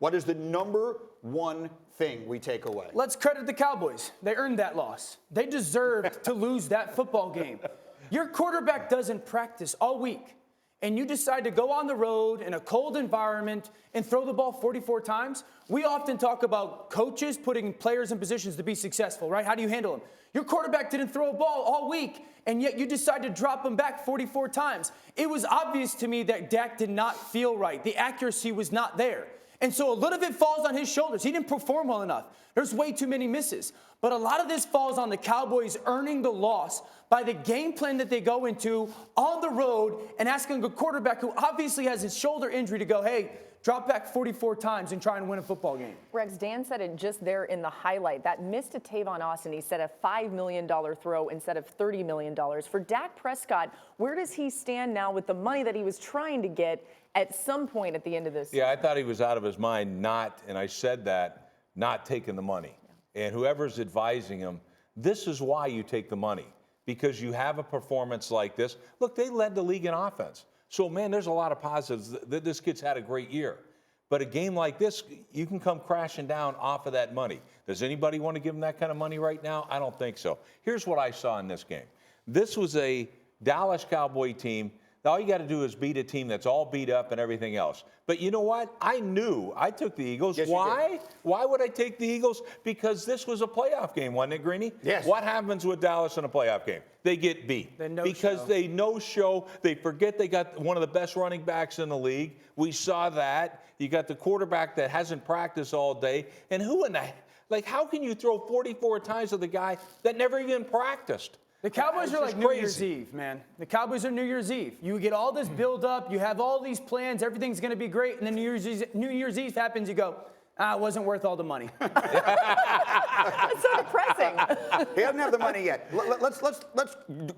What is the number one thing we take away? Let's credit the Cowboys. They earned that loss. They deserved to lose that football game. Your quarterback doesn't practice all week, and you decide to go on the road in a cold environment and throw the ball 44 times. We often talk about coaches putting players in positions to be successful, right? How do you handle them? Your quarterback didn't throw a ball all week, and yet you decide to drop him back 44 times. It was obvious to me that Dak did not feel right. The accuracy was not there. And so a little bit falls on his shoulders. He didn't perform well enough. There's way too many misses. But a lot of this falls on the Cowboys earning the loss by the game plan that they go into on the road and asking a quarterback who obviously has his shoulder injury to go, hey, drop back 44 times and try and win a football game. Rex, Dan said it just there in the highlight. That miss to Tavon Austin, he said a $5 million throw instead of $30 million. For Dak Prescott, where does he stand now with the money that he was trying to get at some point at the end of this season? Yeah, I thought he was out of his mind not, and I said that, not taking the money. Yeah. And whoever's advising him, this is why you take the money, because you have a performance like this. Look, they led the league in offense. So, man, there's a lot of positives. This kid's had a great year. But a game like this, you can come crashing down off of that money. Does anybody want to give him that kind of money right now? I don't think so. Here's what I saw in this game. This was a Dallas Cowboy team. All you got to do is beat a team that's all beat up and everything else. But you know what? I knew I took the Eagles. Yes, why? Why would I take the Eagles? Because this was a playoff game, wasn't it, Greeny? Yes. What happens with Dallas in a playoff game? They get beat. Because they no-show. They forget they got one of the best running backs in the league. We saw that. You got the quarterback that hasn't practiced all day. And who in the – how can you throw 44 times to the guy that never even practiced? The Cowboys are like New Year's Eve, man. The Cowboys are New Year's Eve. You get all this build-up. You have all these plans. Everything's going to be great. And then New Year's Eve happens. You go, it wasn't worth all the money. That's so depressing. He doesn't have the money yet. Let's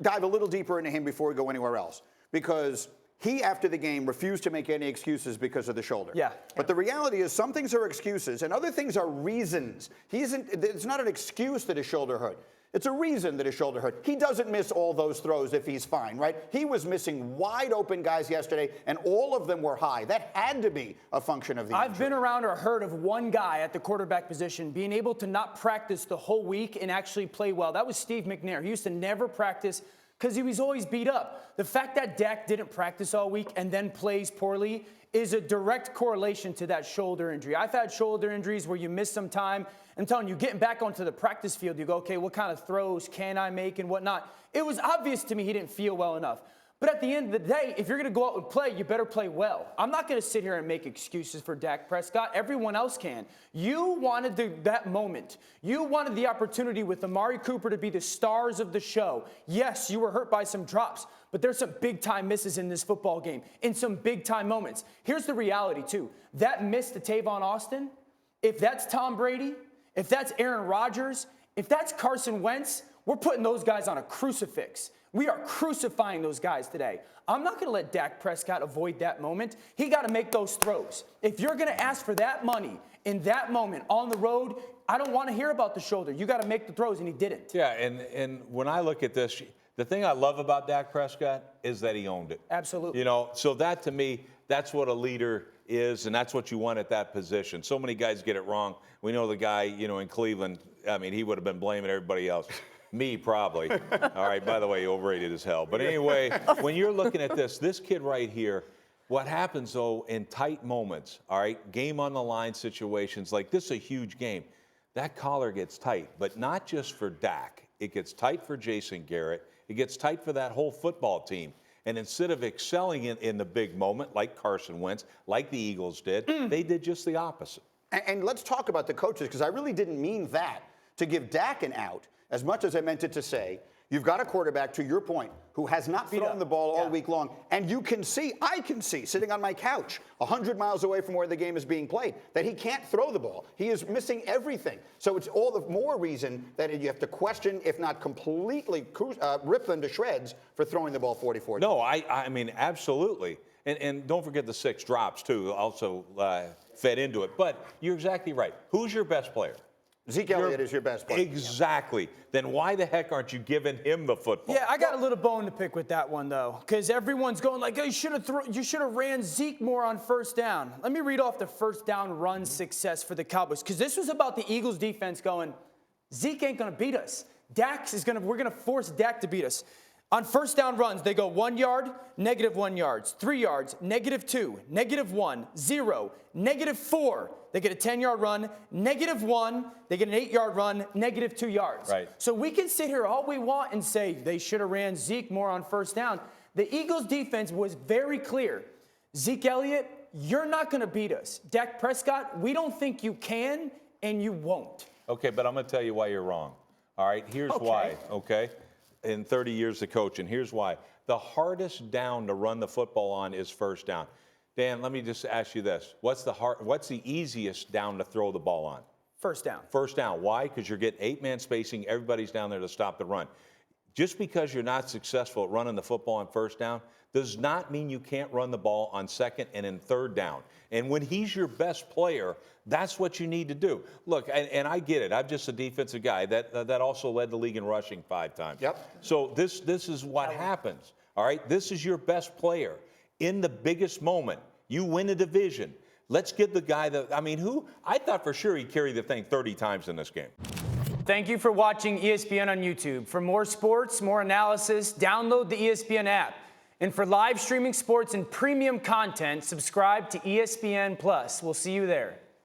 dive a little deeper into him before we go anywhere else. Because he, after the game, refused to make any excuses because of the shoulder. Yeah. But the reality is some things are excuses and other things are reasons. It's not an excuse that his shoulder hurt. It's a reason that his shoulder hurt. He doesn't miss all those throws if he's fine, right? He was missing wide open guys yesterday, and all of them were high. That had to be a function of the injury. I've been around or heard of one guy at the quarterback position being able to not practice the whole week and actually play well. That was Steve McNair. He used to never practice because he was always beat up. The fact that Dak didn't practice all week and then plays poorly is a direct correlation to that shoulder injury. I've had shoulder injuries where you miss some time. I'm telling you, getting back onto the practice field, you go, okay, what kind of throws can I make and whatnot? It was obvious to me he didn't feel well enough. But at the end of the day, if you're going to go out and play, you better play well. I'm not going to sit here and make excuses for Dak Prescott. Everyone else can. You wanted that moment. You wanted the opportunity with Amari Cooper to be the stars of the show. Yes, you were hurt by some drops, but there's some big-time misses in this football game, in some big-time moments. Here's the reality, too. That miss to Tavon Austin, if that's Tom Brady, if that's Aaron Rodgers, if that's Carson Wentz, we're putting those guys on a crucifix. We are crucifying those guys today. I'm not going to let Dak Prescott avoid that moment. He got to make those throws. If you're going to ask for that money in that moment on the road, I don't want to hear about the shoulder. You got to make the throws, and he didn't. Yeah, and when I look at this, the thing I love about Dak Prescott is that he owned it. Absolutely. So that to me, that's what a leader is, and that's what you want at that position. So many guys get it wrong. We know the guy, in Cleveland, he would have been blaming everybody else. Me, probably. All right, by the way, overrated as hell. But anyway, when you're looking at this kid right here, what happens, though, in tight moments, all right, game on the line situations, like this is a huge game, that collar gets tight, but not just for Dak. It gets tight for Jason Garrett. It gets tight for that whole football team. And instead of excelling in the big moment, like Carson Wentz, like the Eagles did, they did just the opposite. And let's talk about the coaches, because I really didn't mean that to give Dak an out as much as I meant it to say, you've got a quarterback, to your point, who has not thrown the ball all week long. And I can see, sitting on my couch, 100 miles away from where the game is being played, that he can't throw the ball. He is missing everything. So it's all the more reason that you have to question, if not completely rip them to shreds for throwing the ball 44 times. No, I mean, absolutely. And don't forget the 6 drops, too, also fed into it. But you're exactly right. Who's your best player? Zeke Elliott is your best player. Exactly. Then why the heck aren't you giving him the football? Yeah, I got a little bone to pick with that one, though, because everyone's going like, oh, you should have ran Zeke more on first down. Let me read off the first down run success for the Cowboys, because this was about the Eagles defense going, Zeke ain't going to beat us. We're going to force Dak to beat us. On first down runs, they go 1 yard, -1 yards, 3 yards, -2, -1, 0, -4. They get a 10-yard run, -1. They get an 8-yard run, -2 yards. Right. So we can sit here all we want and say they should have ran Zeke more on first down. The Eagles defense was very clear. Zeke Elliott, you're not going to beat us. Dak Prescott, we don't think you can and you won't. Okay, but I'm going to tell you why you're wrong. All right, here's why, okay? In 30 years of coaching, here's why. The hardest down to run the football on is first down. Dan, let me just ask you this. What's the easiest down to throw the ball on? First down. First down. Why? Because you're getting 8-man spacing. Everybody's down there to stop the run. Just because you're not successful at running the football on first down does not mean you can't run the ball on second and in third down. And when he's your best player, that's what you need to do. Look, and I get it. I'm just a defensive guy that also led the league in rushing 5 times. Yep. So this is what happens. All right. This is your best player in the biggest moment. You win a division. Let's give the guy I thought for sure he'd carry the thing 30 times in this game. Thank you for watching ESPN on YouTube. For more sports, more analysis, download the ESPN app. And for live streaming sports and premium content, subscribe to ESPN Plus. We'll see you there.